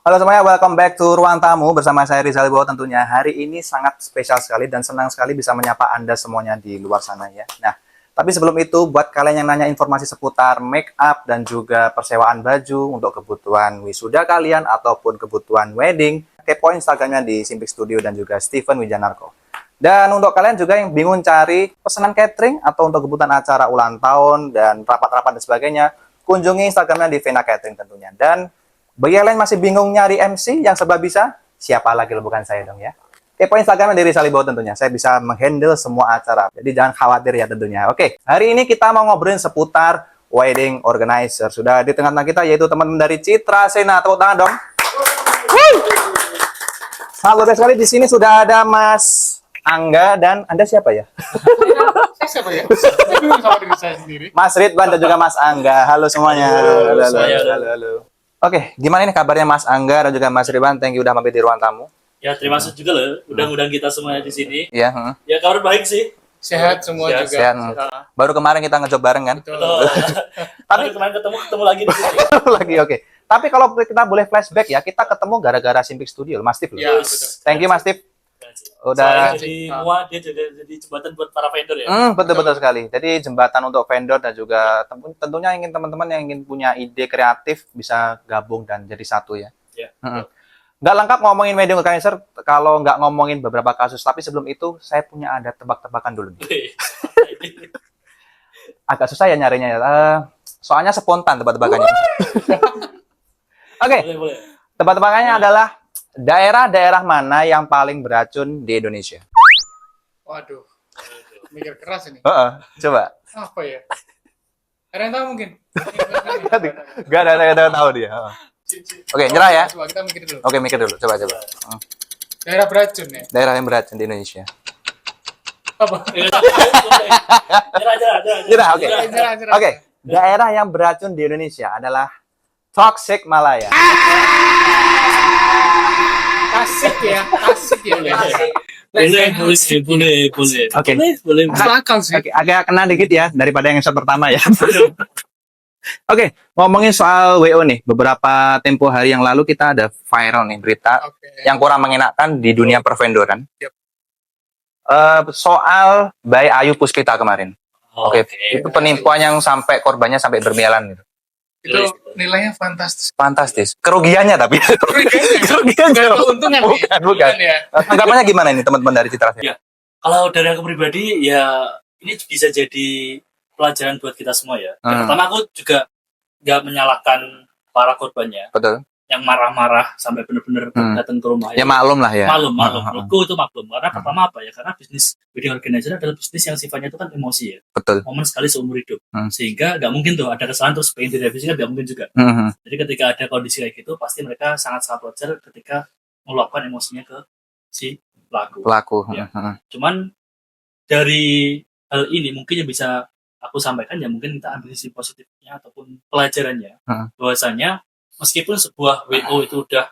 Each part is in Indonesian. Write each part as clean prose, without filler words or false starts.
Halo semuanya, welcome back to Ruang Tamu bersama saya Rizal Wibowo tentunya. Hari ini sangat spesial sekali dan senang sekali bisa menyapa Anda semuanya di luar sana ya. Nah, tapi sebelum itu buat kalian yang nanya informasi seputar make up dan juga persewaan baju untuk kebutuhan wisuda kalian ataupun kebutuhan wedding, kepoin Instagramnya di Simpik Studio dan juga Steven Wijanarko. Dan untuk kalian juga yang bingung cari pesanan catering atau untuk kebutuhan acara ulang tahun dan rapat-rapat dan sebagainya, kunjungi Instagramnya di Vena Catering tentunya. Dan bagi kalian masih bingung nyari MC yang serba bisa, siapa lagi lo bukan saya dong ya. Kepo Instagramnya dari Rizal Wibowo tentunya. Saya bisa menghandle semua acara. Jadi jangan khawatir ya tentunya. Oke, hari ini kita mau ngobrolin seputar wedding organizer. Sudah di tengah-tengah kita yaitu teman-teman dari Citra Sena. Tepuk tangan dong. Halo sekali, di sini sudah ada Mas Angga dan Anda siapa ya? Saya siapa ya? Saya bingung sama diri saya sendiri. Mas Ridwan dan juga Mas Angga. Halo semuanya. Halo semuanya. Halo. Oke, gimana nih kabarnya Mas Angga dan juga Mas Ridwan? Thank you udah mampir di ruang tamu. Ya, terima kasih juga loh. Undang-undang kita semuanya di sini. Iya. Ya, kabar baik sih. Sehat semua Sehat, juga. Sehat. Baru kemarin kita ngejob bareng kan? Betul. Betul. Tapi kemarin ketemu lagi di sini. Lagi oke. Tapi kalau kita boleh flashback ya, kita ketemu gara-gara Simpik Studio, Mas Steve. Ya, Loh. betul. Thank you Mas Steve. Udah Udah. jadi muat, dia jadi jembatan buat para vendor ya. Betul sekali. Jadi jembatan untuk vendor dan juga tentunya ingin teman-teman yang ingin punya ide kreatif bisa gabung dan jadi satu ya. Ya. Nggak lengkap ngomongin wedding organizer kalau nggak ngomongin beberapa kasus. Tapi sebelum itu saya punya ada tebak-tebakan dulu nih. Agak susah ya nyarinya ya. Soalnya spontan tebak-tebakannya. Oke, Boleh. tebak-tebakannya adalah daerah-daerah mana yang paling beracun di Indonesia? Waduh, mikir keras ini. Coba. Apa ya? Ada yang tahu mungkin? Gak ada yang tahu dia. Oke, nyerah ya. Coba kita mikir dulu. Oke, mikir dulu. Coba. Daerah beracun ya? Daerah yang beracun di Indonesia. Apa? Nyerah, oke. Nyerah. Oke, daerah yang beracun di Indonesia adalah Tasik Malaya. Tasik ya. Boleh. Oke. Boleh. Masuk akal sih. Oke, agak kena dikit ya daripada yang shot pertama ya. Oke, ngomongin soal WO nih, beberapa tempo hari yang lalu kita ada viral nih berita Oke. yang kurang mengenakan di dunia pervendoran. Yep. Soal Bayi Ayu Puspita kemarin. Oke, itu penipuan yang sampai korbannya sampai bermialan gitu. Itu nilainya fantastis. Fantastis. Kerugiannya tapi. Kerugiannya. Keuntungan nih. Bukan. Ya. Tanggapannya gimana ini teman-teman dari Citra Sena? Ya. Kalau dari aku pribadi, ya ini bisa jadi pelajaran buat kita semua ya. Yang pertama, aku juga nggak menyalahkan para korbannya Betul. yang marah-marah sampai benar-benar datang ke rumah. Ya maklum lah ya. Maklum. Menurutku itu maklum. Karena pertama apa ya? Karena bisnis wedding organizer adalah bisnis yang sifatnya itu kan emosi ya. Betul. Momen sekali seumur hidup. Sehingga nggak mungkin tuh ada kesalahan terus pengen direvisi kan nggak mungkin juga. Jadi ketika ada kondisi kayak gitu, pasti mereka sangat-sangat wajar ketika meluapkan emosinya ke si pelaku. Ya. Cuman dari hal ini mungkin yang bisa aku sampaikan ya mungkin kita ambil sisi positifnya ataupun pelajarannya. Bahwasanya meskipun sebuah WO itu udah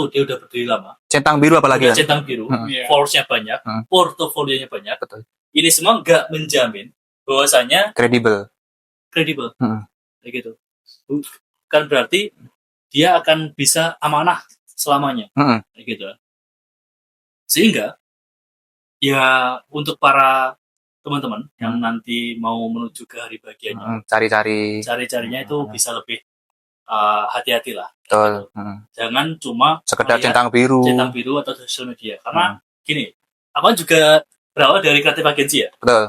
dia udah berdiri lama. Centang biru apalagi Udah ya? centang biru, Iya. followersnya banyak, portofolionya banyak. Betul. Ini semua nggak menjamin bahwasanya Kredibel. kredibel. Kayak gitu. Kan berarti dia akan bisa amanah selamanya. Kayak gitu. Sehingga ya untuk para teman-teman yang nanti mau menuju ke hari bahagianya, cari-carinya itu bisa lebih hati-hatilah. Betul. Jangan cuma Sekedar melihat centang biru atau sosial media. Karena gini, aku juga berawal dari kreatif agensi ya. Betul.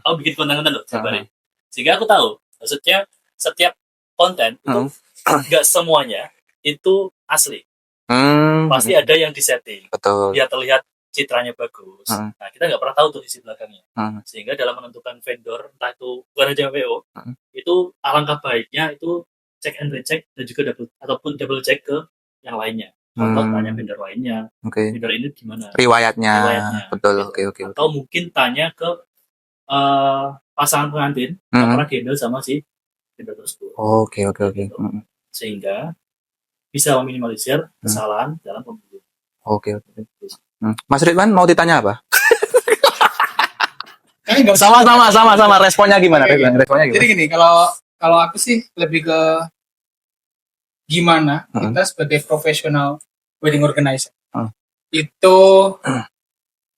Aku bikin konten-konten loh tiap hari. Sehingga aku tahu, maksudnya setiap konten itu nggak semuanya itu asli. Pasti ada yang disetting. Betul. Biar terlihat citranya bagus. Nah, kita nggak pernah tahu tuh sisi belakangnya. Sehingga dalam menentukan vendor, entah itu bukan aja WO, itu alangkah baiknya itu check and recheck dan juga double check ke yang lainnya. Contoh tanya vendor lainnya, vendor ini gimana? Riwayatnya. Betul. Gitu. Oke. Atau mungkin tanya ke pasangan pengantin yang pernah dihandle sama si vendor tersebut. Oke. Gitu. Sehingga bisa meminimalisir kesalahan dalam pembelian. Oke. Mas Ridwan mau ditanya apa? Sama. Responnya gimana? Oke. Responnya gimana? Jadi gini, kalau aku sih lebih ke gimana kita sebagai profesional wedding organizer itu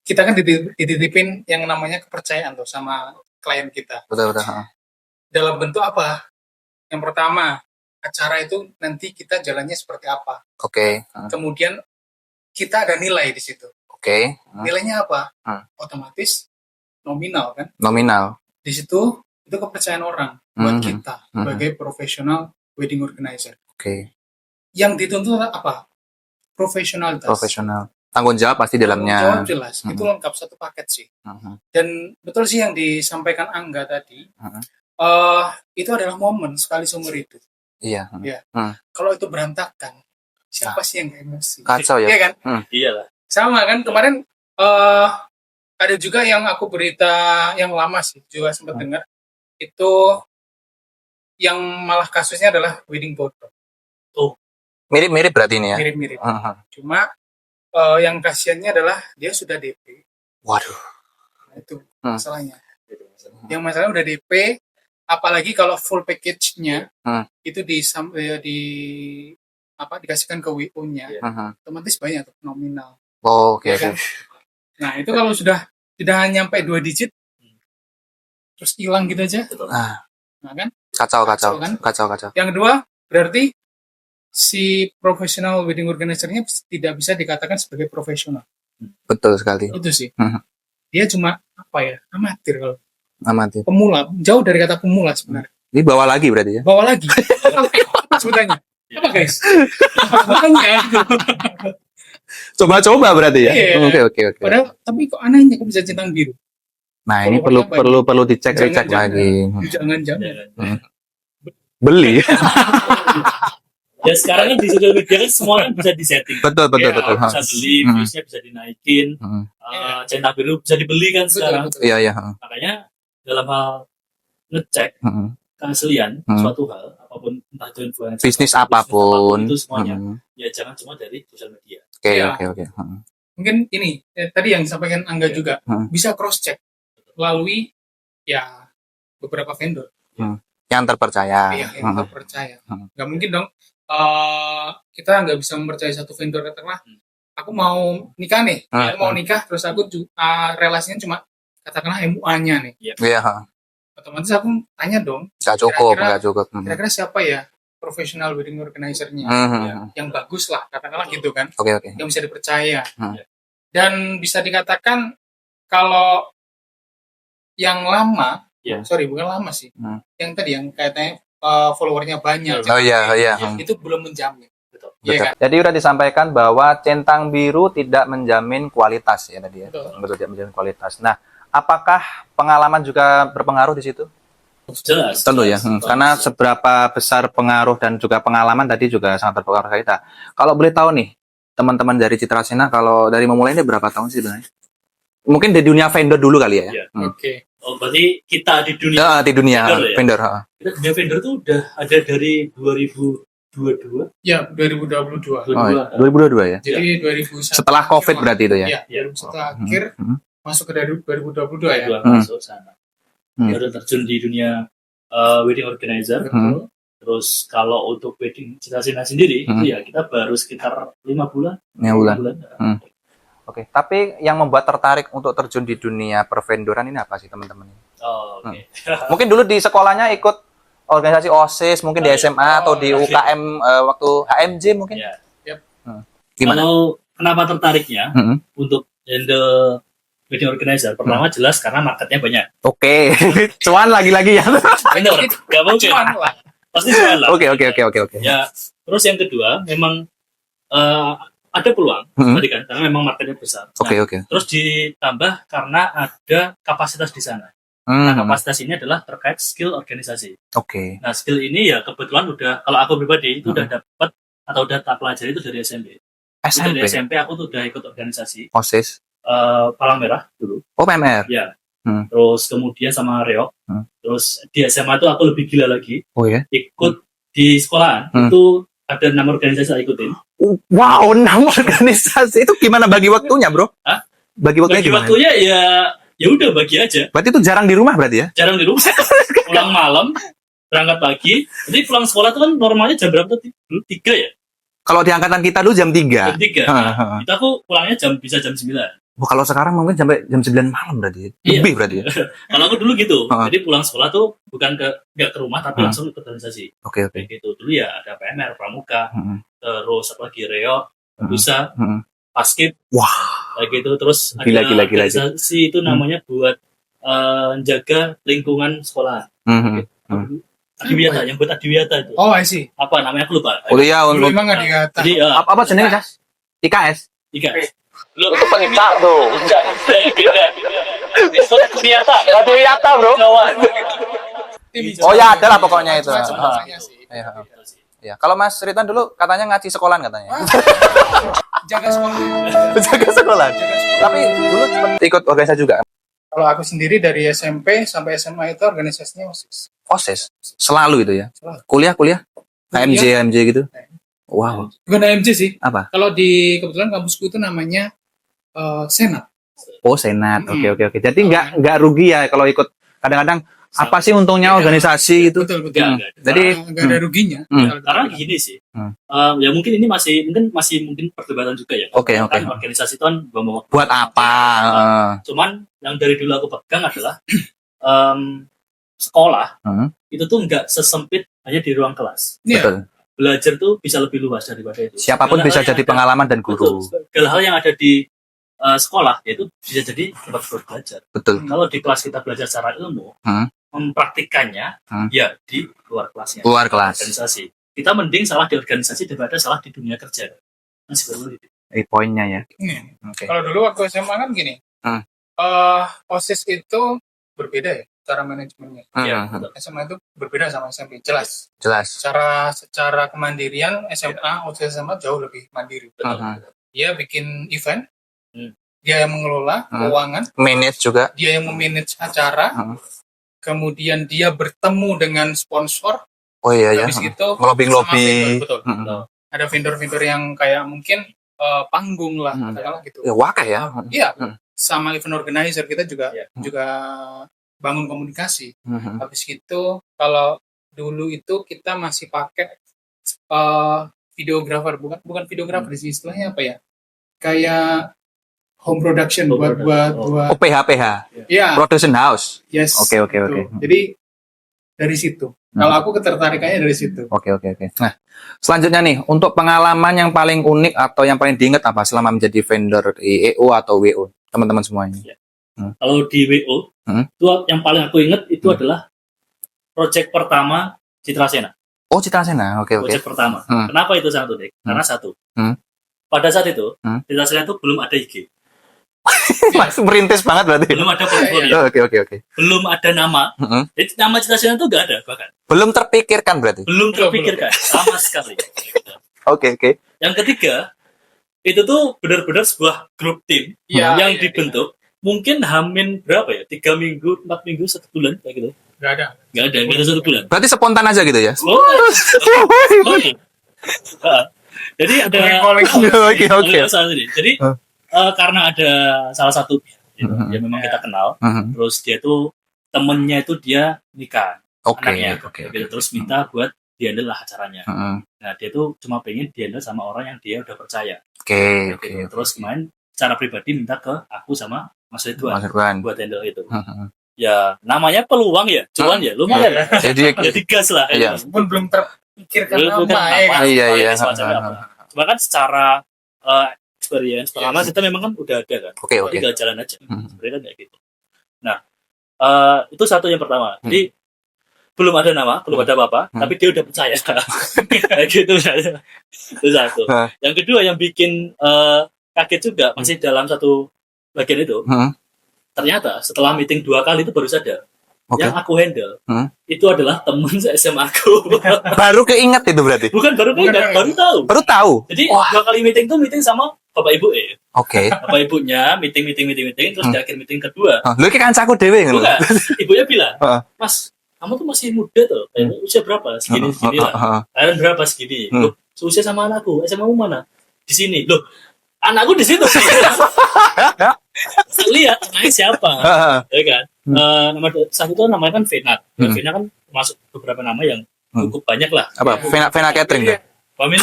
kita kan dititipin yang namanya kepercayaan tuh sama klien kita. Betul. Dalam bentuk apa? Yang pertama, acara itu nanti kita jalannya seperti apa. Oke. Kemudian kita ada nilai di situ. Oke. Nilainya apa? Otomatis nominal kan? Nominal. Di situ itu kepercayaan orang buat kita sebagai profesional wedding organizer. Oke. Yang dituntut apa? Profesionalitas. Profesional. Tanggung jawab pasti dalamnya. Jawab jelas. Itu lengkap satu paket sih. Dan betul sih yang disampaikan Angga tadi. Itu adalah momen sekali seumur hidup. Iya. Kalau itu berantakan, siapa sih yang gak emosi? Kacau ya. Iya kan? Iyalah. Sama kan kemarin ada juga yang aku berita yang lama sih juga sempat dengar itu yang malah kasusnya adalah wedding photo. Mirip-mirip berarti ini ya. Mirip-mirip. Cuma yang kasihannya adalah dia sudah DP. Waduh. Nah, itu masalahnya. Yang masalahnya udah DP, apalagi kalau full package-nya itu dikasihkan ke WO-nya, otomatis banyak tuh nominal. Oke. Ya kan? Nah itu kalau sudah tidak nyampe 2 digit, terus hilang gitu aja. Nah kan? Kacau. Kan? Kacau. Yang kedua berarti si profesional wedding organizer-nya tidak bisa dikatakan sebagai profesional. Betul sekali. Itu sih. Dia cuma amatir kalau. Amatir. Pemula, jauh dari kata pemula sebenarnya. Ini bawa lagi berarti ya? Bawa lagi. Apa sebutannya? Apa guys? Makanya. Coba-coba berarti ya? Iya. Oke. Padahal, tapi kok anehnya kok bisa centang biru? Nah ini perlu dicek lagi. Jangan. Beli. Ya sekarang kan di sosial media kan semuanya bisa disetting. Betul. Bisa beli, viewsnya bisa dinaikin, centang biru bisa dibeli kan sekarang. Iya. Makanya dalam hal ngecek keaslian suatu hal, apapun entah itu influencer, Bisnis apapun itu semuanya, ya jangan cuma dari sosial media. Oke. Mungkin ini tadi yang disampaikan Angga juga bisa cross check melalui ya beberapa vendor yang terpercaya. yang terpercaya. Nggak mungkin dong kita nggak bisa mempercayai satu vendor. Katakanlah aku mau nikah nih, mau nikah terus aku relasinya cuma katakanlah MUA-nya nih. Iya. Otomatis aku tanya dong. Nggak cukup. Kira-kira siapa ya profesional wedding organizer-nya yang bagus lah, katakanlah gitu kan. Oke. Yang bisa dipercaya. Dan bisa dikatakan kalau yang lama, bukan lama sih. Yang tadi yang katanya followernya banyak. Iya. Itu belum menjamin. Betul. Ya, kan? Jadi udah disampaikan bahwa centang biru tidak menjamin kualitas ya tadi ya. Betul, tidak menjamin kualitas. Nah, apakah pengalaman juga berpengaruh di situ? Jelas. Tentu ya. Karena seberapa besar pengaruh dan juga pengalaman tadi juga sangat berpengaruh ke kita. Kalau boleh tahu nih, teman-teman dari Citra Sena kalau dari memulainya berapa tahun sih sebenarnya? Mungkin di dunia vendor dulu kali ya. Oke. Oh, berarti kita di dunia vendor. Kita dunia vendor tuh udah ada dari 2022. Ya, 2022. 2022 ya. Jadi 2001. Setelah COVID berarti itu ya. Iya, setelah akhir masuk ke 2022 ya. Masuk sana. Udah terjun di dunia wedding organizer. Terus kalau untuk wedding Citra Sena sendiri itu ya kita baru sekitar 5 bulan. 5 bulan. Oke, tapi yang membuat tertarik untuk terjun di dunia pervendoran ini apa sih teman-teman? Oke. Mungkin dulu di sekolahnya ikut organisasi OSIS, mungkin di SMA atau di UKM waktu HMJ mungkin? Gimana? Kalau kenapa tertariknya untuk handle wedding organizer? Pertama jelas karena marketnya banyak. Oke, cuan lagi-lagi ya. Benar, nggak mungkin. Pasti cuan lah. Oke. Ya, terus yang kedua memang ada peluang tadi kan, karena memang marketnya besar. Oke. Terus ditambah karena ada kapasitas di sana. Nah, kapasitas ini adalah terkait skill organisasi. Oke. Nah, skill ini ya kebetulan kalau aku pribadi itu udah dapat atau udah tak pelajari itu dari SMP. Dari SMP aku tuh udah ikut organisasi. OSIS. Palang Merah dulu. Oh, PMR. Ya. Terus kemudian sama Reok. Terus di SMA itu aku lebih gila lagi. Oh ya. Ikut di sekolahan itu ada 6 organisasi saya ikutin. Wow, 6 organisasi. Itu gimana bagi waktunya, Bro? Hah? Bagi waktunya ya udah bagi aja. Berarti itu jarang di rumah berarti ya? Jarang di rumah. Pulang malam berangkat pagi. Jadi pulang sekolah itu kan normalnya jam berapa tuh? Dulu 3 ya? Kalau di angkatan kita dulu jam 3. Jam 3. Nah, itu aku pulangnya bisa jam 9. Wah, kalau sekarang mungkin sampai jam 9 malam berarti. Iya. Lebih berarti ya. Kalau aku dulu gitu. Jadi pulang sekolah tuh bukan nggak ke rumah tapi langsung ikut organisasi. Oke. Kayak gitu. Dulu ya ada PMR, Pramuka, terus apa lagi Reo, Busa, Paskib. Wah. Kayak gitu. Terus Gila. ada organisasi itu namanya buat jaga lingkungan sekolah. Adiwiyata, yang buat Adiwiyata itu. Oh, I see. Apa namanya aku lupa. Kuliah Dulu untuk emang nggak dikata. Jadi apa jenisnya, Cas? IKS. Lu itu penita tuh. Itu Adiwiyata, Bro. Oh ya, ada lah pokoknya itu. Macam-macamnya sih. Iya. Kalau Mas Ritan dulu katanya ngaji sekolahan katanya. Jaga sekolah. Jaga sekolah. Tapi dulu sempat ikut organisasi juga. Kalau aku sendiri dari SMP sampai SMA itu organisasinya OSIS. OSIS. Selalu itu ya. Selalu. Kuliah. AMJ gitu. Wow. Bukan AMJ sih. Apa? Kalau di kebetulan kampusku itu namanya Senat. Oh, Senat. Oke. Jadi nggak rugi ya kalau ikut. Kadang-kadang apa sih untungnya organisasi itu? Betul. Jadi nggak ada ruginya. Karena gini sih, ya mungkin ini masih perdebatan juga ya. Oke. Kan organisasi itu kan buat apa? Cuman yang dari dulu aku pegang adalah sekolah itu tuh nggak sesempit hanya di ruang kelas. Iya. Betul. Belajar tuh bisa lebih luas daripada itu. Siapapun Segala bisa hal yang jadi ada- pengalaman dan guru. Betul. Segala hal yang ada di sekolah yaitu bisa jadi tempat belajar. Betul. Kalau di kelas kita belajar secara ilmu, mempraktikannya ya di luar kelasnya. Luar kelas. Organisasi. Kita mending salah di organisasi daripada salah di dunia kerja. Masih perlu itu. Poinnya ya. Ini. Oke. Kalau dulu waktu SMA kan gini. OSIS itu berbeda ya cara manajemennya. Ya, SMA itu berbeda sama SMP, jelas. Secara kemandirian SMA, OSIS SMA jauh lebih mandiri. Dia bikin event, dia yang mengelola keuangan, Manage juga. dia yang memanage acara, kemudian dia bertemu dengan sponsor. Oh iya. Habis itu Ngelobi. betul. Ada vendor-vendor yang kayak mungkin panggung lah, katakanlah gitu. Ya wakah ya. Iya, sama event organizer kita juga bangun komunikasi. Habis itu kalau dulu itu kita masih pakai videographer, bukan videographer sih, istilahnya apa ya? Kayak home production buat Oh, PH. ya, Production house. yes. Oke. Betul. Jadi dari situ. Kalau aku ketertarikannya dari situ. Oke. Nah, selanjutnya nih, untuk pengalaman yang paling unik atau yang paling diingat apa selama menjadi vendor di EO atau WO, teman-teman semuanya? Kalau di WO, itu yang paling aku ingat itu adalah project pertama Citra Sena. Oh, Citra Sena. Oke. Project pertama. Kenapa itu sangat unik? Karena satu, pada saat itu Citra Sena itu belum ada IG. Mas merintis banget berarti. Belum ada portfolio. Oke. Belum ada nama. Jadi nama Citra Sena itu nggak ada bahkan. Belum terpikirkan berarti. Belum terpikirkan sama sekali. Oke. Yang ketiga, itu tuh benar-benar sebuah grup tim yang dibentuk. Mungkin hamin berapa ya? 3 minggu, 4 minggu, 1 bulan kayak gitu. Nggak ada. Nggak ada 1 bulan. Berarti spontan aja gitu ya? Jadi ada Oke. Jadi karena ada salah satu yang memang kita kenal, terus dia tuh temennya itu dia nikah, anaknya, gitu. Terus minta buat dihandle lah acaranya. Nah dia tuh cuma pengen dihandle sama orang yang dia udah percaya. Oke. Terus kemarin secara pribadi minta ke aku sama Mas Ridwan buat handle itu. Ya namanya peluang ya, cuman ya lumayan. Jadi gas lah. Iya. Pun belum terpikirkan Belum nama ya. Iya. Cuma kan secara experience pertama kita memang kan udah ada kan. Oke. Tinggal jalan aja. Sebenarnya kan kayak gitu. Nah, itu satu yang pertama. Jadi belum ada nama, belum ada apa-apa, tapi dia udah percaya. Kayak gitu. Itu satu. Yang kedua yang bikin kaget juga masih dalam satu bagian itu. Ternyata setelah meeting 2 kali itu baru sadar yang aku handle itu adalah teman SMA aku. Baru keinget itu berarti? Bukan baru keinget, baru tahu. Jadi 2 kali meeting tuh meeting sama bapak ibu ya. Oke. Bapak ibunya meeting terus di akhir meeting kedua. Lu kan kancaku dewe ngono. Bukan. Ibunya bilang, "Mas, kamu tuh masih muda tuh. Usia berapa? Segini lah. Kalian berapa segini? Loh, seusia sama anakku. SMA mana? Di sini. Loh, anakku di situ. Saya lihat namanya siapa, ya kan? Nama satu itu namanya kan Vena. Vena kan masuk beberapa nama yang cukup banyak lah. Apa? Vena Catering ya? Pamina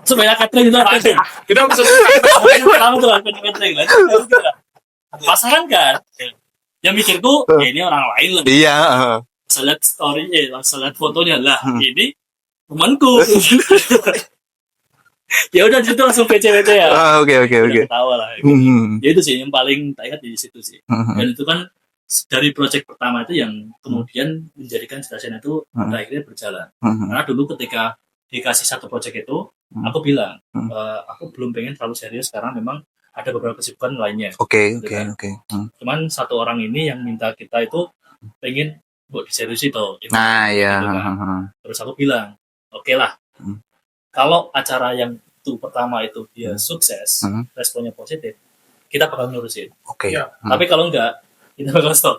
Vena Catering itu apa sih? Kita bisa Pertama tuh Vena Catering kan. Pasaran kan? Yang mikirku, ya ini orang lain lah. Iya. Saya lihat story-nya, saya lihat fotonya lah. Ini temanku. Ya udah di situ langsung PC ya. Oke. Ketawa lah. Ya itu sih yang paling tak ingat di situ sih. Dan itu kan dari project pertama itu yang kemudian menjadikan Citra itu pada akhirnya berjalan. Karena dulu ketika dikasih satu project itu, aku bilang, aku belum pengen terlalu serius karena memang ada beberapa kesibukan lainnya. Oke. Cuman satu orang ini yang minta kita itu pengen buat diseriusi toh. Nah, iya. Gitu kan. Terus aku bilang, oke lah. Kalau acara yang itu pertama itu dia sukses, responnya positif, kita bakal ngurusin. Oke. Ya. Tapi kalau enggak, kita bakal stop.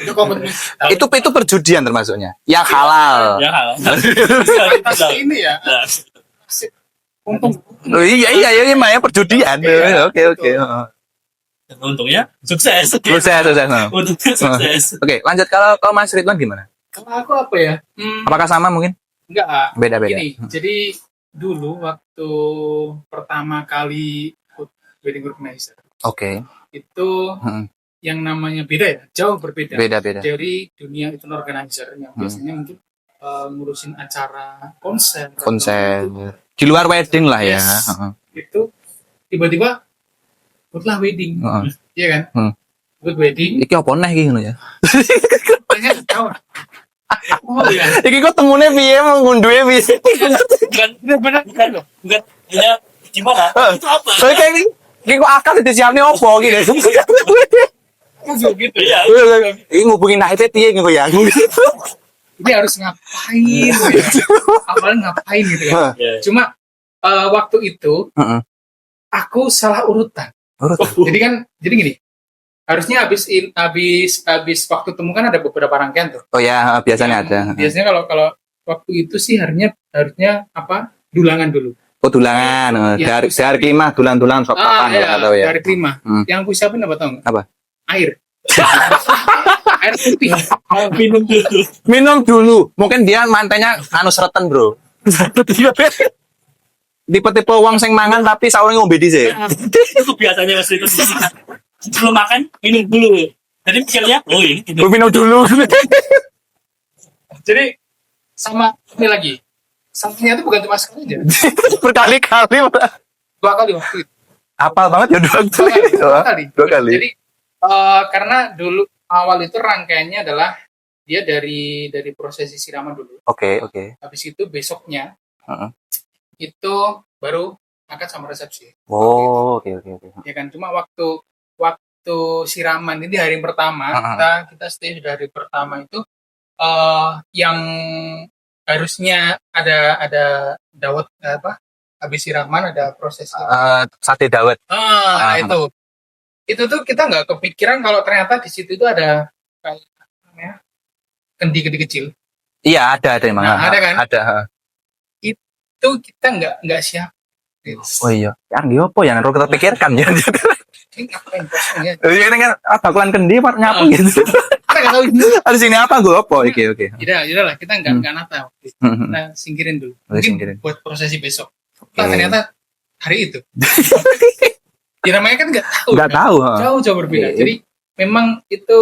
itu kompetisi. Itu perjudian termasuknya. Yang halal. Ya hal. Ini ya. Untung. Oh, iya ya perjudian. Oke. Untungnya sukses. Sukses. Untungnya sukses. Oke, lanjut kalau Mas Ridwan gimana? Kalau aku apa ya? Apakah sama mungkin? Enggak. Beda-beda. Gini, jadi dulu waktu pertama kali ikut wedding organizer Oke. itu yang namanya beda ya, jauh berbeda. Beda-beda. Dari dunia event organizer yang biasanya mungkin ngurusin acara konser. Di luar wedding lah ya. Yes. Itu tiba-tiba ikutlah wedding. Iya kan? Ikut wedding. Iki apa neh iki ngono ya? Banyak tahu. Oh iya. Iki kok temune piye mau ngunduhe piye? Bukan loh. Bukan. Ya gimana? Itu apa? Soale kayak iki kok akal disiapne opo iki? Gitu. Iya. Iki ngubungin naite piye ngono ya? Ini harus ngapain? Ya? Awalnya ngapain gitu kan? Cuma waktu itu aku salah urutan. Jadi gini. Harusnya habis waktu temu kan ada beberapa rangkaian tuh. Oh ya, biasanya ada. Biasanya kalau waktu itu sih harusnya apa? Dulangan dulu. Oh, dulangan. Ya, Dari klimah dulan-dulan sok papan ya, atau ya. dari klimah. Yang aku siapin apa tau nggak? Apa? Air. Air putih. Minum dulu. Minum dulu. Mungkin dia mantenya anu seretan, Bro. Tipe-tipe wong sing mangan tapi sahure ngombe dhisik. Itu biasanya Mas itu. Sebelum makan minum dulu. Jadi pikirnya, oh ini Minum dulu. Jadi sama ini lagi. Sampingnya itu bukan cuma sekali aja. Berkali-kali. 2 kali waktu itu. Hafal banget ya 2 kali. 2 kali. Jadi karena dulu awal itu rangkaiannya adalah dia dari prosesi siraman dulu. Oke. Habis itu besoknya itu baru akad sama resepsi. Oh, oke. Ya kan, cuma waktu siraman ini hari pertama kita stay di hari pertama itu yang harusnya ada dawet apa habis siraman ada prosesi sate dawet. Itu tuh kita nggak kepikiran kalau ternyata di situ itu ada kayak namanya kendi kecil. Iya, ada emang. Nah, ada kan? Ada. Itu kita nggak siap. Oh iya, yang dia apa yang kita pikirkan ya? Ini ngapain kosong ya? Ini kan bakulan kendi pak nyapu gitu. Kita nggak tahu ini. Ada sini apa gue apa? Oke. Tidak lah, kita nggak nata. Nah, singkirin dulu. Mungkin buat prosesi besok. Ternyata hari itu. Ya namanya kan nggak tahu. Nggak tahu. Jauh berbeda. Jadi memang itu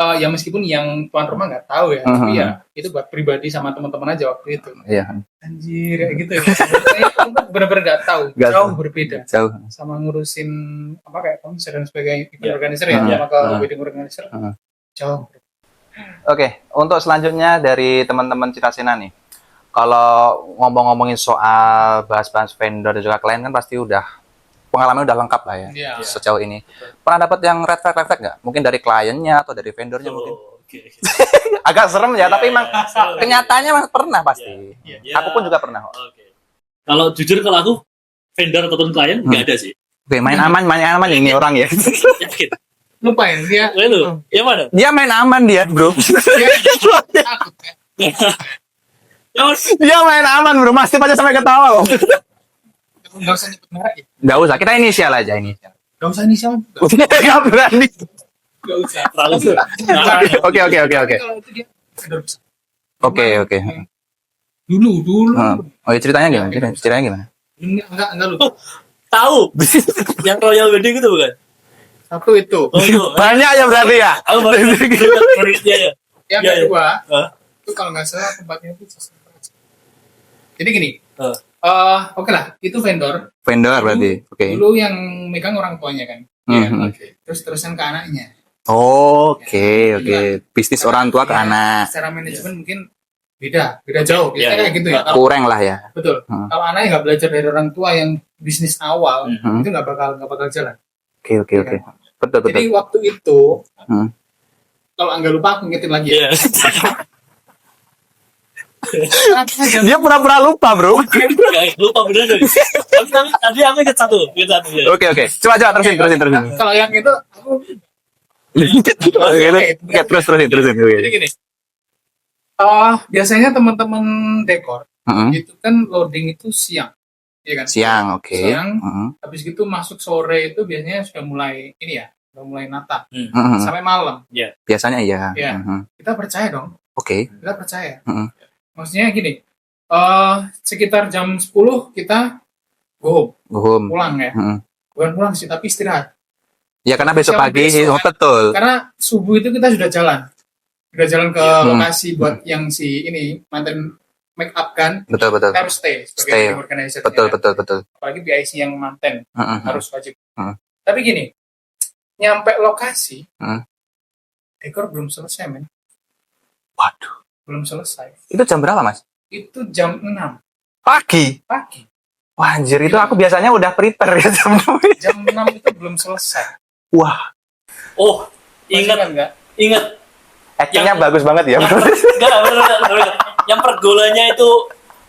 ya meskipun yang tuan rumah nggak tahu ya, tapi ya itu buat pribadi sama teman-teman aja waktu itu. Iya. Anjir kayak gitu. Saya benar-benar nggak tahu. Jauh berbeda. Jauh. Sama ngurusin apa kayak konser dan sebagainya, event organizer ya, sama ke wedding organizer. Jauh. Oke, untuk selanjutnya dari teman-teman Citasena nih. Kalau ngomongin soal bahas-bahas vendor dan juga klien kan pasti pengalaman udah lengkap lah ya sejauh ini. Pernah dapat yang red flag nggak? Mungkin dari kliennya atau dari vendornya mungkin? Agak serem ya, tapi emang kenyataannya emang pernah pasti. Aku pun juga pernah. Kalau jujur kalau aku vendor ataupun klien nggak ada sih. Oke, main aman ini orang ya. Yakin. Lupain dia. Lalu, yang mana? Dia main aman dia, bro. Takut ya. Dia main aman, bro. Masih aja sampai ketawa kok. Nggak usah nyebut merek ya. Nggak usah, kita inisial aja. Gak usah inisial. Nggak berani. Gak usah. Terlalu Oke. Kalau itu dia vendor besar. Oke. Dulu. Oh ya ceritanya gimana? Ceritanya gimana? Enggak lu. tahu yang Royal Wedding itu bukan? Satu itu. Oh, itu. Banyak ya berarti ya. Aku baru ya ya. Yang Ya, ya. kedua, Hah? itu kalau nggak salah tempatnya itu. Jadi gini. Hah. Oke lah, itu vendor. Vendor berarti. Oke. Dulu yang megang orang tuanya kan. Iya. Oke. Terus terusan ke anaknya. Oke. Bisnis orang tua ke Ya, anak. Secara manajemen mungkin beda jauh. Biasanya Ya, kayak gitu ya. Kalau- Kurang lah ya. Betul. Kalau anaknya nggak belajar dari orang tua yang bisnis awal, Hmm. itu nggak bakal jalan. Oke. Betul. Jadi waktu itu, Hmm. kalau nggak lupa aku ngingetin lagi. Iya. Dia pura-pura lupa, Bro. Nggak, lupa bener dong. Tadi aku ingat satu ya. Oke. Coba terusin. Kalau yang itu, aku Oke, terusin. jadi gini. Biasanya teman-teman dekor itu kan loading itu siang, ya kan? Siang, oke. Siang. Habis gitu masuk sore itu biasanya sudah mulai ini ya, sudah mulai nata sampai malam. Biasanya iya. Iya. Kita percaya dong, Oke. kita percaya. Mm-mm. Maksudnya gini, sekitar jam 10 kita go home, pulang ya. Bukan pulang sih, tapi istirahat. Ya karena besok Siang pagi besok, kan? betul. Karena subuh itu kita sudah jalan ke lokasi buat yang si ini mantan make up kan. Betul. Kita harus stay sebagai organizer. Betul. Apalagi BIC yang manten harus wajib. Mm. Tapi gini, nyampe lokasi, Mm. dekor belum selesai men. Waduh. Belum selesai. Itu jam berapa, Mas? Itu jam 6 Pagi. pagi. Wah, anjir itu aku biasanya udah prepare ya jam 6. Jam 6 itu belum selesai. Wah, Oh, Masih ingat nggak? actingnya bagus banget ya, Bro. Enggak, bener. Yang pergolanya itu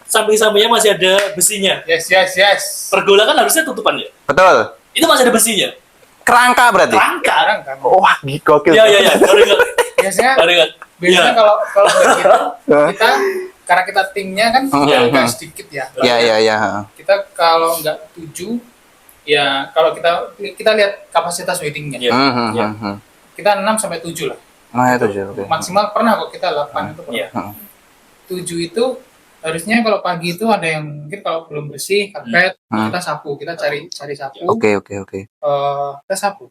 samping-sampingnya masih ada besinya. Yes. Pergola kan harusnya tutupan ya. Betul. Itu masih ada besinya. Kerangka berarti. Sekarang kan. Wah, gokil. Iya. Baru ingat. Biasanya Iya. kalau kayak gitu kita karena kita timnya kan agak sedikit ya. Iya. Kita kalau nggak 7 ya kalau kita lihat kapasitas weddingnya. Iya. Kita 6 sampai 7 lah. Nah, itu juga. Oke. Maksimal pernah kok kita 8 itu pernah. Iya. 7 itu harusnya kalau pagi itu ada yang mungkin kalau belum bersih karpet kita sapu, kita cari sapu. Oke. Kita sapu.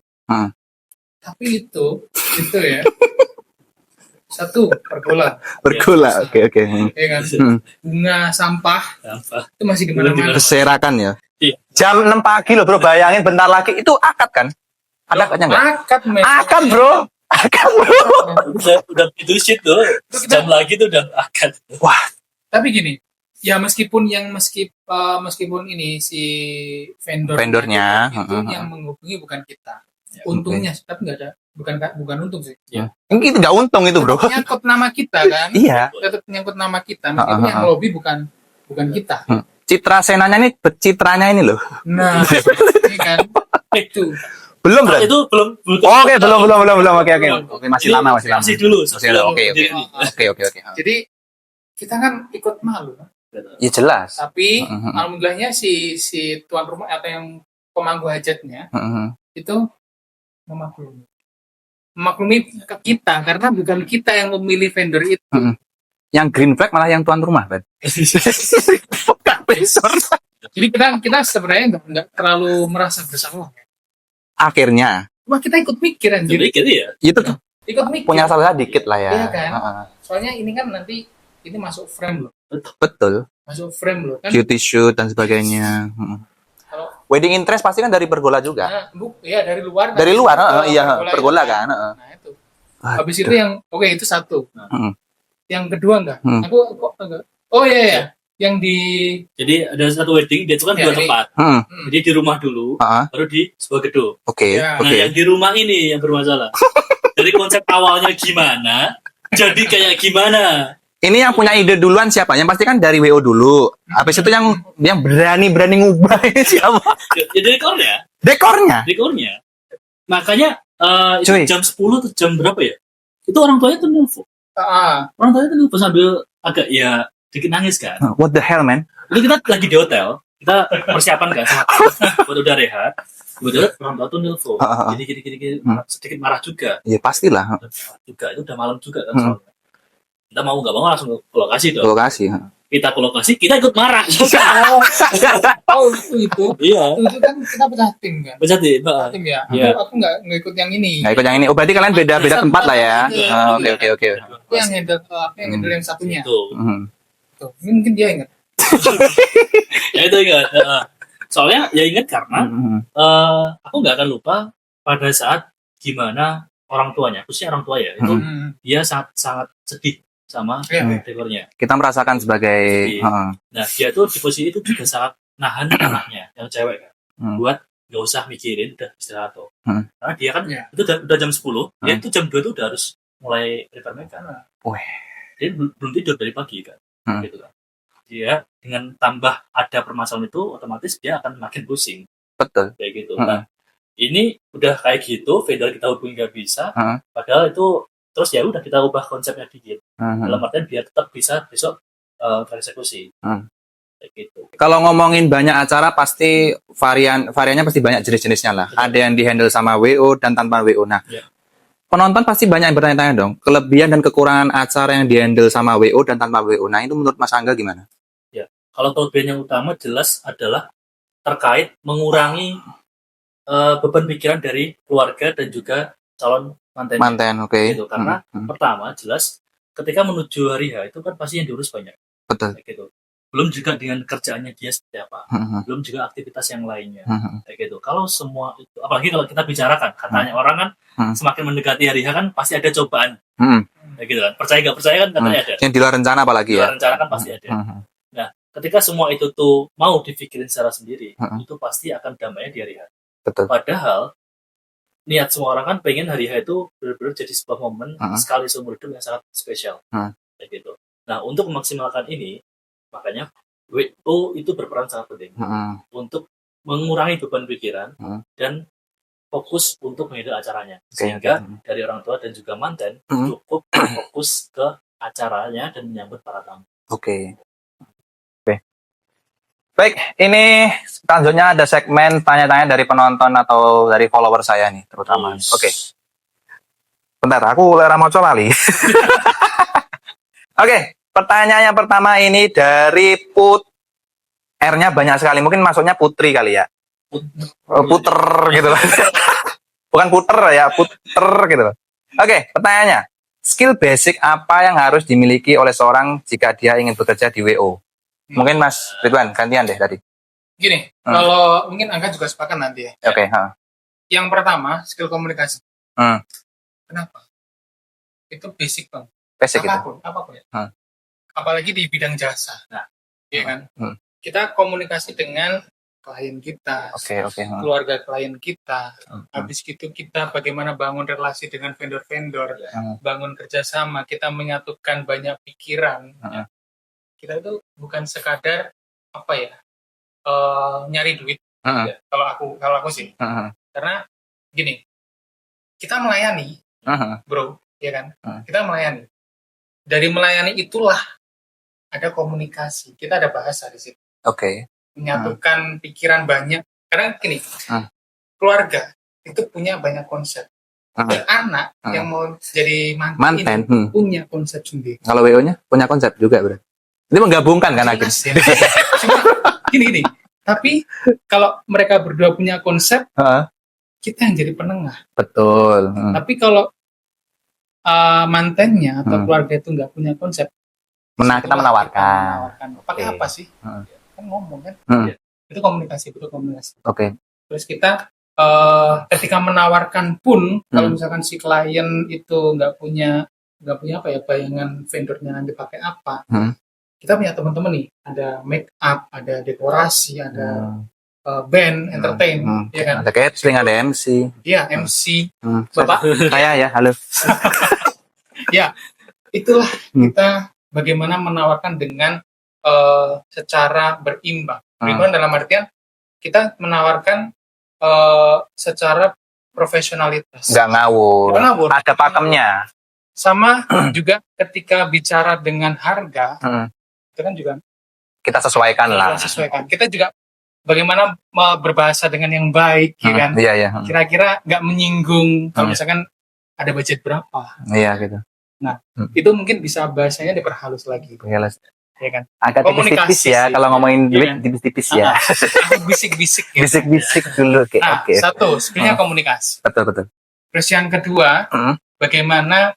Tapi itu ya. Satu pergola. Bergula. Oke. Ya kan? Bunga sampah Apa? itu masih di mana-mana. Berserakan ya. Iya. Jam 6 pagi loh, Bro. Bayangin bentar lagi itu akad kan? Ada akadnya enggak? Akad, men. Akad, Bro. Udah itu shit tuh. Jam lagi tuh udah akan. Wah, Tapi gini, ya meskipun ini si vendornya itu yang menghubungi bukan kita. Untungnya, tapi nggak ada, bukan untung sih. ini nggak untung itu, Bro. Nyangkut nama kita kan? Iya. Tetap nyangkut nama kita, meskipun yang lobby bukan kita. Citra Senanya ini citranya ini loh. Nah, ini kan itu. Belum berarti? Itu belum. Oke, belum. Oke, masih lama. Masih dulu. Oke. Jadi kita kan ikut malu, kan? Ya jelas. Tapi alhamdulillahnya si tuan rumah atau yang pemangku hajatnya itu memaklumi ke kita karena bukan kita yang memilih vendor itu. Yang green flag malah yang tuan rumah, kan? Bukan besor. Jadi kita sebenarnya nggak terlalu merasa bersalah. Akhirnya, Wah, kita ikut mikir anjir. Jadi ya. itu Ikut mikir. punya salah dikit lah ya. Iya kan? Soalnya ini kan nanti ini masuk frame loh. Betul. Masuk frame loh kan. Beauty shoot dan sebagainya. Kalau Wedding interest pasti kan dari pergola juga. iya dari luar. Dari luar, iya, pergola pergola itu kan. Nah, itu. Habis itu yang itu satu. Yang kedua enggak? Aku kok enggak. Oh iya. Yang di Jadi ada satu wedding, dia itu kan Ya, dua ini. tempat. Jadi di rumah dulu, baru di sebuah gedung. Oke. Ya. Nah, yang di rumah ini yang bermasalah. Dari konsep awalnya gimana, jadi kayak gimana. Ini yang punya ide duluan siapa? Yang pasti kan dari WO dulu. Habis itu yang berani ngubah ini siapa? Ya dekornya. Dekornya. Makanya itu Cuy. jam 10 atau jam berapa ya? Itu orang tuanya tuh nelfon. Orang tuanya tuh nelfon sambil agak ya dikit nangis kan. What the hell, man? Itu kita lagi di hotel, kita persiapan kan sama buat udah rehat. Kebetulan orang tua tuh nelfon, gini, sedikit marah juga. Iya pastilah. Juga itu udah malam juga kan soalnya. Kita mau nggak mau langsung ke lokasi dong. Lokasi. Kita ke lokasi, kita ikut marah. Oh itu. Iya. Itu kan kita pecah tim kan. Pecah tim. Tim ya. Iya. Aku nggak ikut yang ini. Nggak ikut yang ini. Oh berarti kalian beda tempat lah ya. Oke. Aku yang handle yang satunya. Tuh. Tuh. Ini mungkin dia ingat. Ya itu ingat. Soalnya ya ingat karena aku nggak akan lupa pada saat gimana orang tuanya, khususnya orang tua ya, itu dia sangat sedih sama dekornya. Kita merasakan sebagai nah dia tuh di posisi itu juga sangat nahan anaknya yang cewek kan buat nggak usah mikirin, udah istirahat tuh. Karena dia kan itu udah jam 10, dia itu jam 2 tuh udah harus mulai prepare makeup. Dia belum tidur dari pagi kan, gitu kan. Dia dengan tambah ada permasalahan itu otomatis dia akan makin pusing. Betul. Kayak gitu. Nah, ini udah kayak gitu, vendor kita hubungi nggak bisa, padahal itu terus ya udah kita ubah konsepnya dikit. Dalam artian biar tetap bisa besok tereksekusi. Kayak gitu. Kalau ngomongin banyak acara pasti variannya pasti banyak jenis-jenisnya lah. Betul. Ada yang dihandle sama WO dan tanpa WO. Nah, penonton pasti banyak yang bertanya-tanya dong, kelebihan dan kekurangan acara yang dihandle sama WO dan tanpa WO. Nah, itu menurut Mas Angga gimana? Ya, kalau kelebihan yang utama jelas adalah terkait mengurangi beban pikiran dari keluarga dan juga calon manten, oke. Gitu. Karena pertama jelas ketika menuju hari H itu kan pasti yang diurus banyak. Betul. Kayak gitu. Belum juga dengan kerjaannya dia seperti apa. Belum juga aktivitas yang lainnya. Kayak gitu. Kalau semua itu, apalagi kalau kita bicarakan, katanya orang kan semakin mendekati hari H kan pasti ada cobaan. Kayak gitu kan. Percaya nggak percaya kan katanya ada. Yang di luar rencana apalagi ya. Di luar rencana kan pasti ada. Nah, ketika semua itu tuh mau dipikirin secara sendiri, itu pasti akan dampaknya di hari H. Betul. Padahal niat semua orang kan pengen hari H itu benar-benar jadi sebuah momen sekali seumur hidup yang sangat spesial. Kayak gitu. Nah, untuk memaksimalkan ini, makanya WO itu berperan sangat penting untuk mengurangi beban pikiran dan fokus untuk menghandle acaranya. Sehingga dari orang tua dan juga manten cukup fokus ke acaranya dan menyambut para tamu. Oke. Baik, ini selanjutnya ada segmen tanya-tanya dari penonton atau dari follower saya nih, terutama. Oke. Bentar, aku lera moco lali. Oke, pertanyaan yang pertama ini dari R-nya banyak sekali. Mungkin maksudnya putri kali ya. Puter gitu loh. Bukan puter ya, puter gitu loh. Oke, pertanyaannya. Skill basic apa yang harus dimiliki oleh seorang jika dia ingin bekerja di WO? Mungkin Mas Ridwan, gantian deh tadi. Gini, kalau mungkin Angga juga sepakat nanti ya. Oke. Yang pertama, skill komunikasi. Kenapa? Itu basic bang. Basic apapun ya. Apalagi di bidang jasa. Nah, iya kan? Kita komunikasi dengan klien kita, keluarga klien kita. Habis itu kita bagaimana bangun relasi dengan vendor-vendor, bangun kerjasama, kita menyatukan banyak pikiran. Kita itu bukan sekadar apa ya, nyari duit. Ya, kalau aku sih, karena gini, kita melayani, bro, ya kan? Kita melayani. Dari melayani itulah ada komunikasi. Kita ada bahasa di situ. Menyatukan pikiran banyak. Karena gini, keluarga itu punya banyak konsep. Dan anak yang mau jadi manten punya konsep sendiri. Kalau WO-nya punya konsep juga, bro. Ini menggabungkan kan akhirnya. Gini. Tapi kalau mereka berdua punya konsep, kita yang jadi penengah. Betul. Tapi kalau mantennya atau keluarga itu nggak punya konsep, kita menawarkan. Pakai apa sih? Kan ngomong kan. Itu komunikasi, betul komunikasi. Terus kita ketika menawarkan pun, kalau misalkan si klien itu nggak punya apa ya, bayangan vendornya nanti pakai apa. Kita punya teman-teman nih, ada make up, ada dekorasi, ada band, entertain, ya kan? Ada catering, ada MC. Iya, MC. Bapak? Saya ya, halo. Ya, itulah kita bagaimana menawarkan dengan secara berimbang. Berimbang dalam artian kita menawarkan secara profesionalitas. Nggak ngawur. Ada pakemnya. Sama juga ketika bicara dengan harga, itu kan juga kita sesuaikan lah. Kita juga bagaimana berbahasa dengan yang baik, ya kan? Iya, iya. Kira-kira nggak menyinggung kalau misalkan ada budget berapa. Iya, gitu. Nah, itu mungkin bisa bahasanya diperhalus lagi, Iya, ya kan? agak Komunikasi tipis-tipis ya, sih. kalau ngomongin duit Iya. tipis-tipis ya. Bisik-bisik. Gitu. Bisik-bisik dulu, oke. Nah, Oke. satu, sebenarnya komunikasi. Betul, betul. Terus yang kedua, Hmm. bagaimana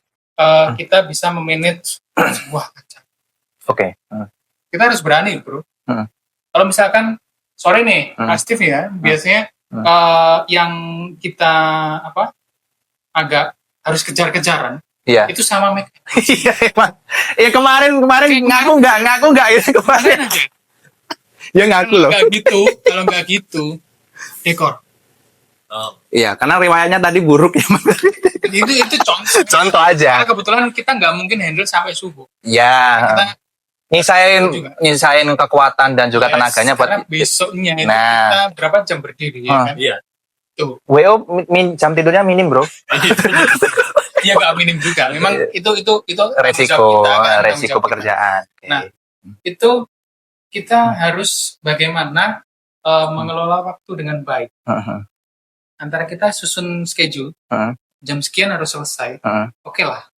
kita bisa memanage sebuah kacang. Oke. Kita harus berani, bro. Hmm. Kalau misalkan, sorry nih, Mas Steve ya, biasanya yang kita agak harus kejar-kejaran, Iya. itu sama make. Iya, emang. Ya kemarin ngaku nggak itu kemarin. Ya ngaku loh. Kalau nggak gitu, dekor. Iya, karena riwayatnya tadi buruk ya. Itu contoh. Contoh aja. Karena kebetulan kita nggak mungkin handle sampai subuh. Ya. Kita Nyisain kekuatan dan juga tenaganya karena buat besoknya itu Nah. kita berapa jam berdiri, ya kan? Iya. Tuh. WO jam tidurnya minim, Bro. Iya, nggak minim juga. Memang itu Resiko tanggung jawab kita. pekerjaan. Oke. Nah, itu kita harus bagaimana mengelola waktu dengan baik. Antara kita susun schedule, jam sekian harus selesai. Oke lah.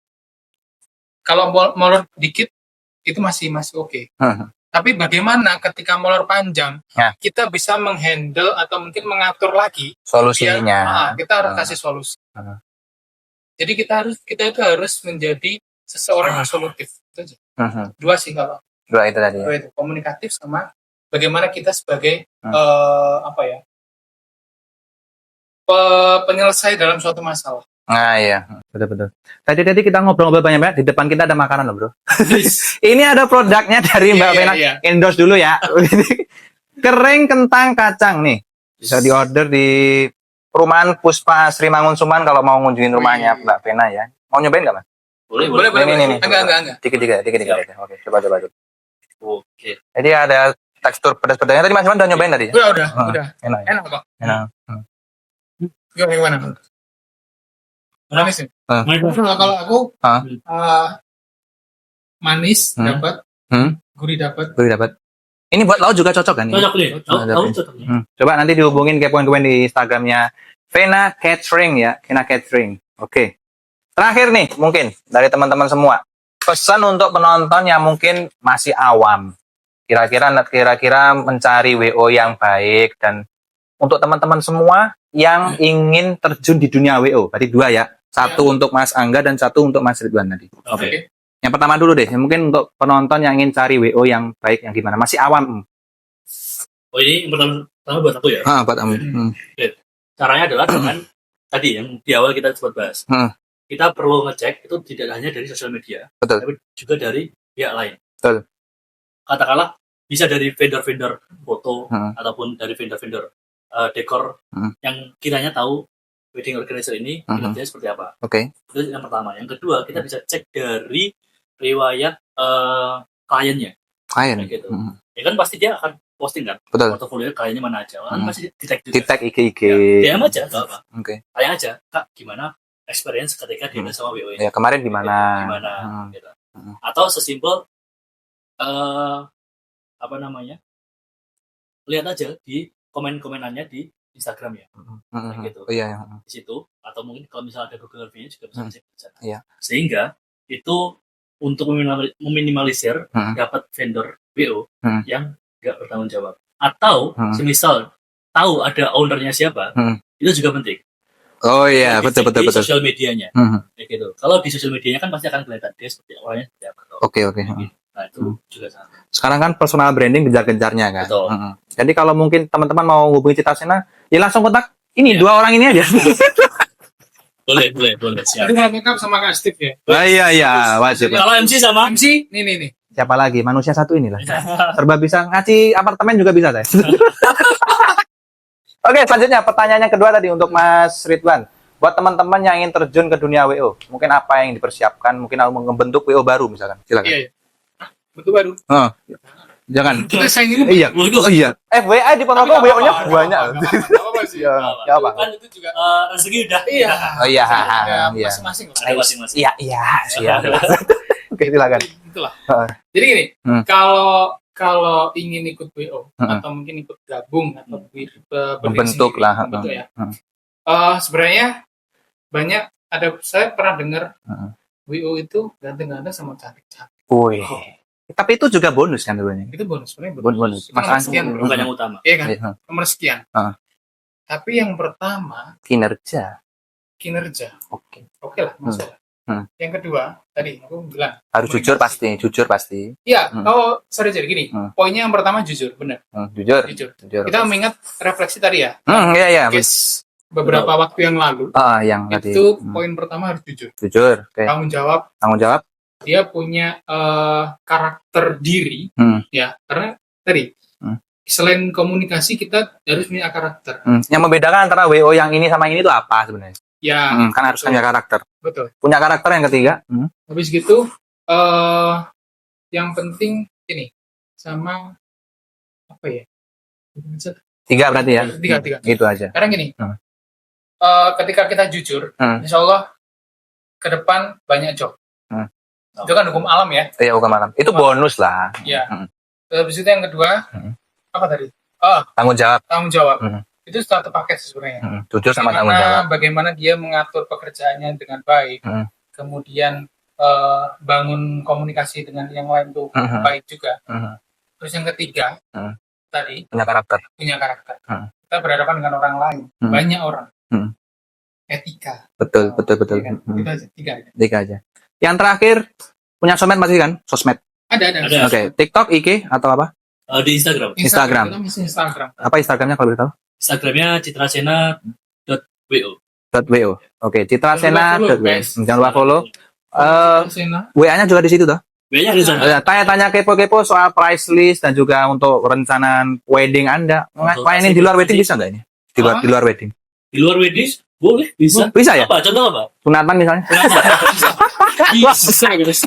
Kalau molor dikit itu masih oke. Tapi bagaimana ketika molor panjang, Ya. kita bisa menghandle atau mungkin mengatur lagi Solusinya. kita harus kasih solusi. Jadi kita itu harus menjadi seseorang yang solutif. Itu aja. Dua sih kalau. Dua itu tadi. Dua itu, komunikatif sama bagaimana kita sebagai penyelesai dalam suatu masalah. Nah, iya. Betul. Tadi kita ngobrol banyak-banyak, di depan kita ada makanan loh, Bro. Ini ada produknya dari Mbak Vena. Iya. Endorse dulu ya. Kering kentang kacang nih. Bisa diorder di perumahan Puspa Sri Mangunsuman kalau mau ngunjungin rumahnya Mbak Vena ya. Mau nyobain nggak, Mas? Boleh. Ini. Enggak. Dikit. Oke, coba dulu. Oke. Jadi ada tekstur pedas-pedasnya. Tadi Mas Iwan udah nyobain tadi? Udah. Enak. Enak kok. Enak. Gimana? Manis ya? Kalau aku manis dapat, gurih dapat. Gurih dapat. Ini buat lauk juga cocok kan? Cocok nih. Cocok. Coba nanti dihubungin ke poin-poin di Instagramnya Vena Catering ya, Vena Catering. Oke. Terakhir nih mungkin dari teman-teman semua, pesan untuk penonton yang mungkin masih awam, kira-kira mencari WO yang baik, dan untuk teman-teman semua yang ingin terjun di dunia WO, berarti dua ya. Satu untuk Mas Angga dan satu untuk Mas Ridwan tadi. Oke. Yang pertama dulu deh, mungkin untuk penonton yang ingin cari WO yang baik, yang gimana? Masih awam. Oh, ini yang pertama buat aku ya. Buat kamu. Caranya adalah dengan tadi yang di awal kita sempat bahas. Kita perlu ngecek itu tidak hanya dari sosial media, Betul. tapi juga dari pihak lain. Betul. Katakanlah bisa dari vendor-vendor foto ataupun dari vendor-vendor dekor yang kiranya tahu wedding organizer ini kinerjanya seperti apa. Oke. Itu yang pertama. Yang kedua, kita bisa cek dari riwayat kliennya. Klien. Kayak gitu. Ya kan pasti dia akan posting kan. Betul. Portofolio kliennya mana aja. Kan pasti di-tag juga. Di-tag IG. Ya, DM aja, nggak apa. Oke. Tanya aja, Kak, gimana experience ketika dia sama WO ini? Ya kemarin gimana? Gitu. Atau sesimpel lihat aja di komen-komenannya di Instagram ya. Kayak gitu. Iya. Di situ, atau mungkin kalau misalnya ada Google Review juga bisa cek di sana. Iya. Sehingga itu untuk meminimalisir dapat vendor WO yang nggak bertanggung jawab. Atau semisal tahu ada ownernya siapa, itu juga penting. Oh iya, betul. Di sosial medianya. Kayak gitu. Kalau di sosial medianya kan pasti akan kelihatan dia seperti orangnya seperti apa. Oke. Nah, itu juga sama. Sekarang kan personal branding kejar-kejarnya kan. Betul. Jadi kalau mungkin teman-teman mau hubungi Cita Sena, ya langsung kontak ini dua orang ini aja. Boleh. Siap. Jadi make-up sama Kak Steve ya? Iya, wajib. Kalau MC sama MC, nih. Siapa lagi? Manusia satu inilah. Serba bisa, ngasih apartemen juga bisa saya. Oke, selanjutnya pertanyaannya kedua tadi untuk Mas Ridwan. Buat teman-teman yang ingin terjun ke dunia WO, mungkin apa yang dipersiapkan? Mungkin mau membentuk WO baru misalkan. Silakan. Iya. Betul baru. Jangan. Kita sayang ini. Iya. Oh iya. FWA di Ponorogo WO-nya banyak. Apa sih? Ya apa? Kan itu juga rezeki udah. iya. Oh iya. Masing-masing lah. Ada masing-masing. Iya. Siap. Oke, silakan. Itulah. Jadi gini, kalau kalau ingin ikut WO Heeh. atau mungkin ikut gabung atau Membentuk lah. bentuk ya. Heeh. Sebenarnya banyak saya pernah dengar Heeh. WO itu ganteng-ganteng sama cantik-cantik. Wih. Tapi itu juga bonus kan sebenarnya. Itu bonus sebenarnya Bonus. Itu nomor Mas sekian, bro. bukan yang utama. Iya kan? Iya. Nomor sekian. Heeh. Tapi yang pertama Kinerja. kinerja. Oke. Oke lah, masalah. Yang kedua, tadi aku bilang Harus jujur pasti. Iya, Hmm. sorry jadi gini. Hmm. Poinnya yang pertama jujur, benar. Jujur. Kita mengingat refleksi tadi ya. Iya. Case beberapa waktu yang lalu. Yang tadi. Itu poin pertama harus jujur. Jujur. Oke. Tanggung jawab. Dia punya karakter diri, ya. Karena tadi selain komunikasi kita harus punya karakter. Yang membedakan antara WO yang ini sama ini itu apa sebenarnya? Ya. Kan harus punya karakter. Betul. Punya karakter yang ketiga. Habis gitu, yang penting ini sama apa ya? 3 berarti ya? 3. Itu aja. Karena gini, ketika kita jujur, insya Allah ke depan banyak job. Itu kan hukum alam ya? Iya, hukum alam. Itu bonus lah. Iya. Habis itu yang kedua, apa tadi? Tanggung jawab. Itu satu paket sebenarnya. Jujur sama tanggung jawab. Bagaimana dia mengatur pekerjaannya dengan baik, kemudian bangun komunikasi dengan yang lain tuh baik juga. Terus yang ketiga, tadi Punya karakter. Kita berhadapan dengan orang lain, banyak orang. Etika. Betul. Iya kan? Itu aja, 3 aja. Yang terakhir, punya sosmed masih kan? Sosmed. Ada. Oke. TikTok, IG atau apa? Di Instagram. Instagram. Kita masih Instagram. Apa Instagramnya kalau boleh tahu? Instagramnya citrasena.wo. .wo. Oke, citrasena.wo. Jangan lupa follow. Sena. WA-nya juga di situ toh. WA-nya di sana. Tanya-tanya kepo-kepo soal price list dan juga untuk rencana wedding Anda. Mainin di luar wedding bisa nggak ini? Di luar wedding. Di luar wedding boleh, bisa. Bisa ya? Apa? Contoh apa? Sunatan misalnya.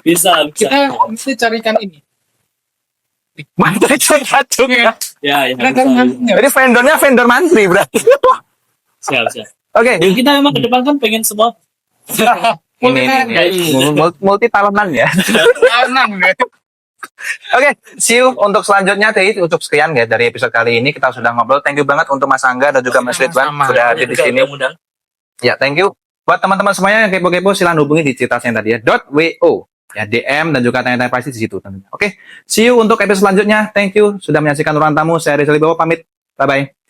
Bisa. Kita mesti carikan ini. Mantap cacung ya. Ya. Jadi vendornya vendor mantri berarti. Siap. Oke. Dan kita memang ke depan kan pengen semua Ini multi talentan ya. Oke, see you untuk selanjutnya. Cukup sekian ya dari episode kali ini. Kita sudah ngobrol. Thank you banget untuk Mas Angga dan juga Mas Ridwan sudah hadir di sini. Ya, thank you. Buat teman-teman semuanya yang kepo-kepo silahkan hubungi di citrasena tadi ya. .wo. Ya, DM dan juga tanya-tanya pasti di situ tentunya. Oke, see you untuk episode selanjutnya. Thank you sudah menyaksikan Ruang Tamu. Saya Rizal Wibowo pamit. Bye-bye.